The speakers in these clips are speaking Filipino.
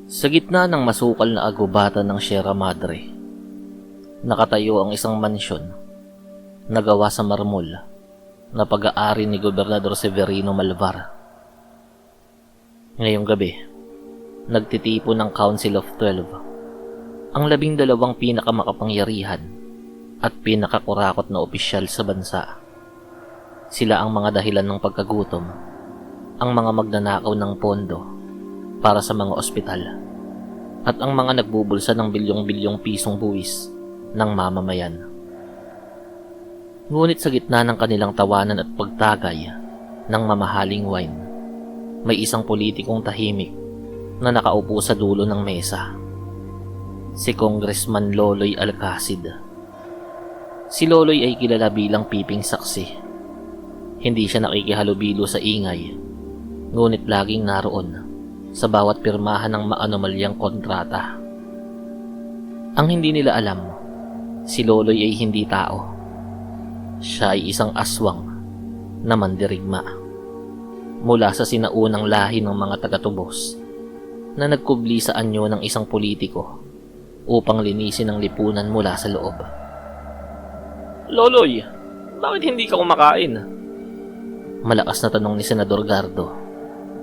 Sa gitna ng masukal na agubatan ng Sierra Madre, nakatayo ang isang mansyon na gawa sa marmol na pag-aari ni Gobernador Severino Malvar. Ngayong gabi, nagtitipon ng Council of 12, ang 12 pinakamakapangyarihan at pinakakurakot na opisyal sa bansa. Sila ang mga dahilan ng pagkagutom, ang mga magnanakaw ng pondo para sa mga ospital, at ang mga nagbubulsa ng bilyong-bilyong pisong buwis ng mamamayan. Ngunit sa gitna ng kanilang tawanan at pagtagay ng mamahaling wine, may isang politikong tahimik na nakaupo sa dulo ng mesa. Si Congressman Loloy Alcacid. Si Loloy ay kilala bilang piping saksi. Hindi siya nakikihalubilo sa ingay, ngunit laging naroon sa bawat pirmahan ng maanomalyang kontrata. Ang hindi nila alam, si Loloy ay hindi tao. Siya ay isang aswang na mandirigma mula sa sinaunang lahi ng mga tagatubos na nagkubli sa anyo ng isang politiko upang linisin ang lipunan mula sa loob. Loloy, bakit hindi ka kumakain? Malakas na tanong ni Senador Gardo,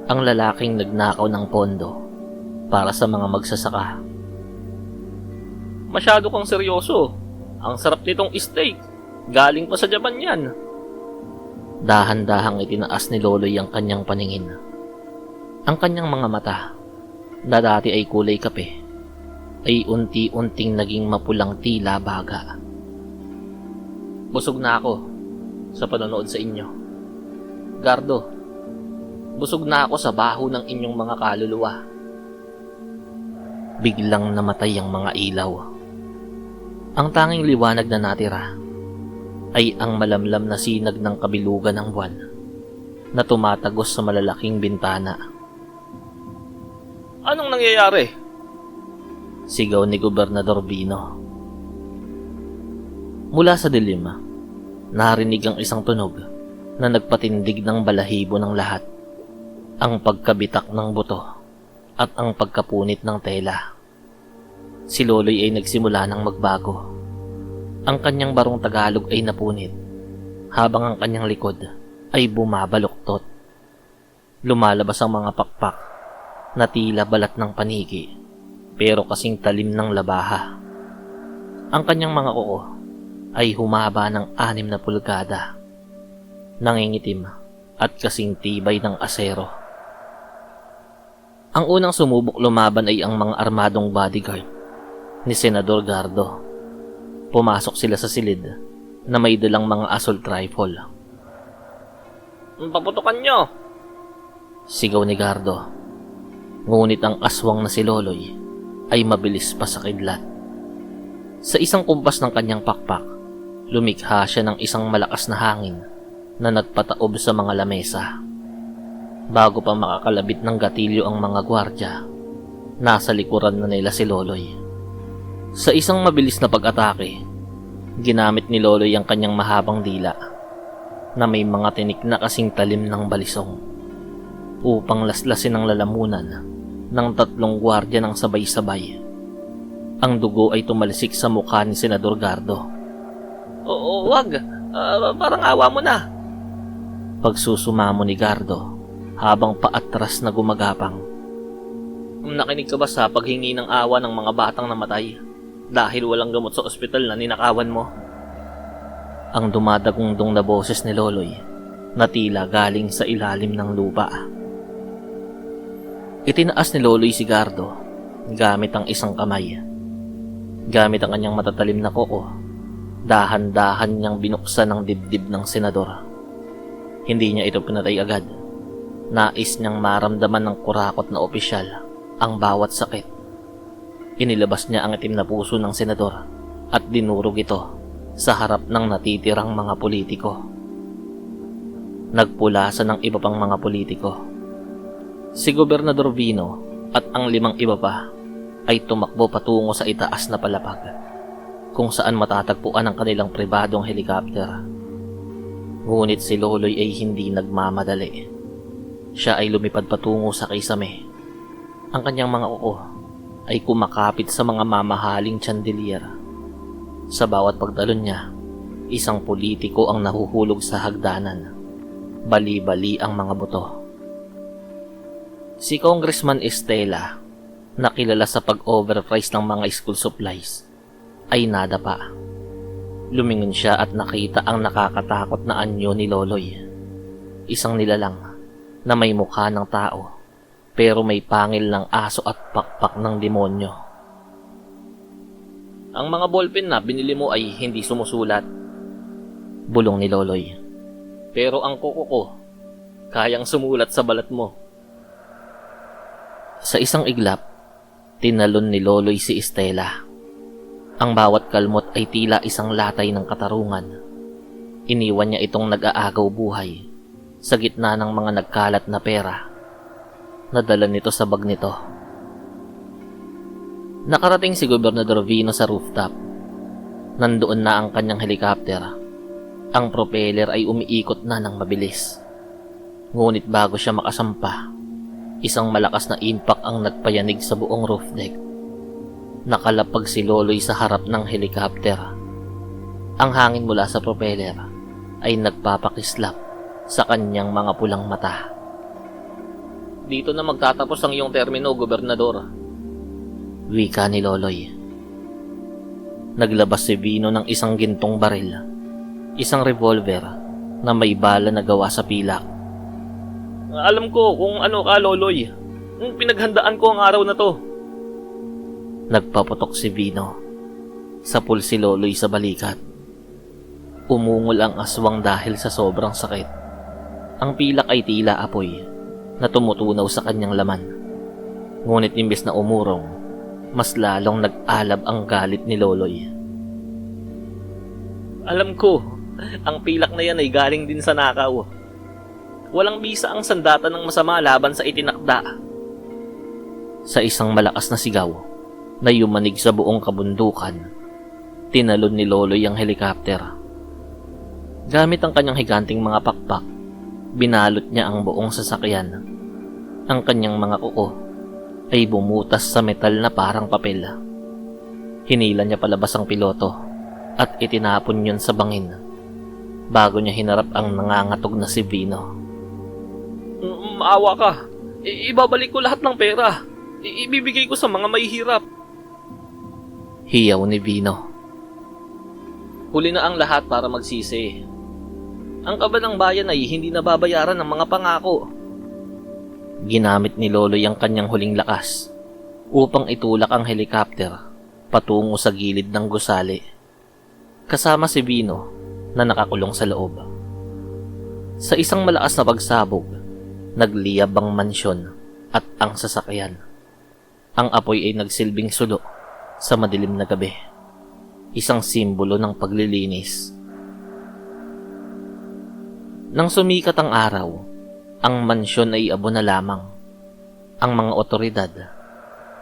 ang lalaking nagnakaw ng pondo para sa mga magsasaka. Masyado kang seryoso. Ang sarap nitong steak. Galing pa sa Japan yan. Dahan-dahang itinaas ni Loloy ang kanyang paningin. Ang kanyang mga mata, na dati ay kulay kape, ay unti-unting naging mapulang tila baga. Busog na ako sa panonood sa inyo. Gardo, busog na ako sa baho ng inyong mga kaluluwa. Biglang namatay ang mga ilaw. Ang tanging liwanag na natira ay ang malamlam na sinag ng kabilugan ng buwan na tumatagos sa malalaking bintana. Anong nangyayari? Sigaw ni Gobernador Bino. Mula sa dilim, narinig ang isang tunog na nagpatindig ng balahibo ng lahat. Ang pagkabitak ng buto at ang pagkapunit ng tela. Si Loloy ay nagsimula ng magbago. Ang kanyang barong Tagalog ay napunit, habang ang kanyang likod ay bumabaluktot. Lumalabas ang mga pakpak na tila balat ng paniki, pero kasing talim ng labaha. Ang kanyang mga kuko ay humaba ng 6 na pulgada, nangingitim at kasing tibay ng asero. Ang unang sumubok lumaban ay ang mga armadong bodyguard ni Senador Gardo. Pumasok sila sa silid na may dalang mga assault rifle. Paputukan nyo! Sigaw ni Gardo. Ngunit ang aswang na si Loloy ay mabilis pa sa kidlat. Sa isang kumpas ng kanyang pakpak, lumikha siya ng isang malakas na hangin na nagpataob sa mga lamesa. Bago pa makakalabit ng gatilyo ang mga gwardya, nasa likuran na nila si Loloy. Sa isang mabilis na pag-atake, ginamit ni Loloy ang kanyang mahabang dila na may mga tinik na kasing talim ng balisong upang laslasin ang lalamunan ng 3 gwardya ng sabay-sabay. Ang dugo ay tumalsik sa mukha ni Senador Gardo. Oo, wag. Parang awa mo na. Pagsusumamo ni Gardo habang paatras na gumagapang. Nakinig ka ba sa paghingi ng awa ng mga batang namatay dahil walang gamot sa ospital na ninakawan mo? Ang dumadagundong na boses ni Loloy na tila galing sa ilalim ng lupa. Itinaas ni Loloy si Gardo gamit ang isang kamay. Gamit ang kanyang matatalim na kuko, dahan-dahan niyang binuksan ang dibdib ng senador. Hindi niya ito pinatay agad. Nais niyang maramdaman ng kurakot na opisyal ang bawat sakit. Inilabas niya ang itim na puso ng senador at dinurog ito sa harap ng natitirang mga politiko. Nagpulasan ng iba pang mga politiko. Si Gobernador Bino at ang 5 iba pa ay tumakbo patungo sa itaas na palapag kung saan matatagpuan ang kanilang pribadong helikopter. Ngunit si Loloy ay hindi nagmamadali. Siya ay lumipad patungo sa kisame. Ang kanyang mga kuko ay kumakapit sa mga mamahaling chandelier. Sa bawat pagtalon niya, isang politiko ang nahuhulog sa hagdanan. Bali-bali ang mga buto. Si Congressman Estela, na kilala sa pag-overprice ng mga school supplies, ay nadapa. Lumingon siya at nakita ang nakakatakot na anyo ni Loloy. Isang nilalang na may mukha ng tao pero may pangil ng aso at pakpak ng demonyo. Ang mga ballpen na binili mo ay hindi sumusulat. Bulong ni Loloy. Pero ang kuko ko, kayang sumulat sa balat mo. Sa isang iglap, tinalon ni Loloy si Estela. Ang bawat kalmot ay tila isang latay ng katarungan. Iniwan niya itong nag-aagaw buhay sa gitna ng mga nagkalat na pera. Nadala nito sa bag nito. Nakarating si Gobernador Vino sa rooftop. Nandoon na ang kanyang helicopter. Ang propeller ay umiikot na ng mabilis. Ngunit bago siya makasampa, isang malakas na impact ang nagpayanig sa buong roof deck. Nakalapag si Loloy sa harap ng helicopter. Ang hangin mula sa propeller ay nagpapakislap sa kanyang mga pulang mata. Dito na magtatapos ang iyong termino, Gobernador. Wika ni Loloy. Naglabas si Vino ng isang gintong baril, isang revolver na may bala na gawa sa pilak. Alam ko kung ano ka, Loloy. Pinaghandaan ko ang araw na to. Nagpaputok si Vino. Sapul si Loloy sa balikat. Umungol ang aswang dahil sa sobrang sakit. Ang pilak ay tila apoy na tumutunaw sa kanyang laman. Ngunit imbes na umurong, mas lalong nag-alab ang galit ni Loloy. Alam ko, ang pilak na yan ay galing din sa nakaw. Walang bisa ang sandata ng masama laban sa itinakda. Sa isang malakas na sigaw na yumanig sa buong kabundukan, tinalon ni Loloy ang helicopter. Gamit ang kanyang higanting mga pakpak, binalot niya ang buong sasakyan. Ang kanyang mga kuko ay bumutas sa metal na parang papel. Hinila niya palabas ang piloto at itinapon yun sa bangin bago niya hinarap ang nangangatog na si Vino. Maawa ka. Ibabalik ko lahat ng pera. Ibibigay ko sa mga mahihirap. Hiyaw ni Vino. Huli na ang lahat para magsisi. Ang kaba ng bayan ay hindi nababayaran ng mga pangako. Ginamit ni Loloy ang kanyang huling lakas upang itulak ang helicopter patungo sa gilid ng gusali. Kasama si Vino na nakakulong sa loob. Sa isang malakas na pagsabog, nagliyab ang mansyon at ang sasakyan. Ang apoy ay nagsilbing sulo sa madilim na gabi. Isang simbolo ng paglilinis. Nang sumikat ang araw, ang mansyon ay abo na lamang. Ang mga otoridad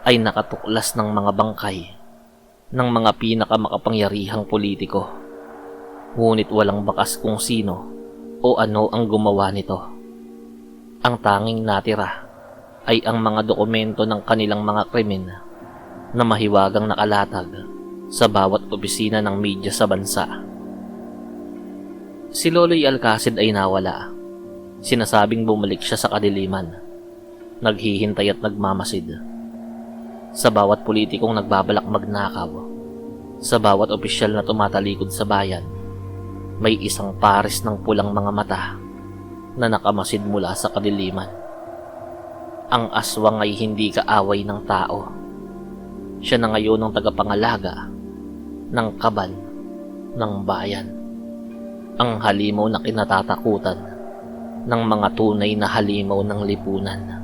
ay nakatuklas ng mga bangkay ng mga pinakamakapangyarihang politiko. Ngunit walang bakas kung sino o ano ang gumawa nito. Ang tanging natira ay ang mga dokumento ng kanilang mga krimen na mahiwagang nakalatag sa bawat opisina ng media sa bansa. Si Loloy Alcacid ay nawala. Sinasabing bumalik siya sa kadiliman. Naghihintay at nagmamasid. Sa bawat politikong nagbabalak magnakaw, sa bawat opisyal na tumatalikod sa bayan, may isang pares ng pulang mga mata na nakamasid mula sa kadiliman. Ang aswang ay hindi kaaway ng tao. Siya na ngayon ang tagapangalaga ng kaban ng bayan. Ang halimaw na kinatatakutan ng mga tunay na halimaw ng lipunan.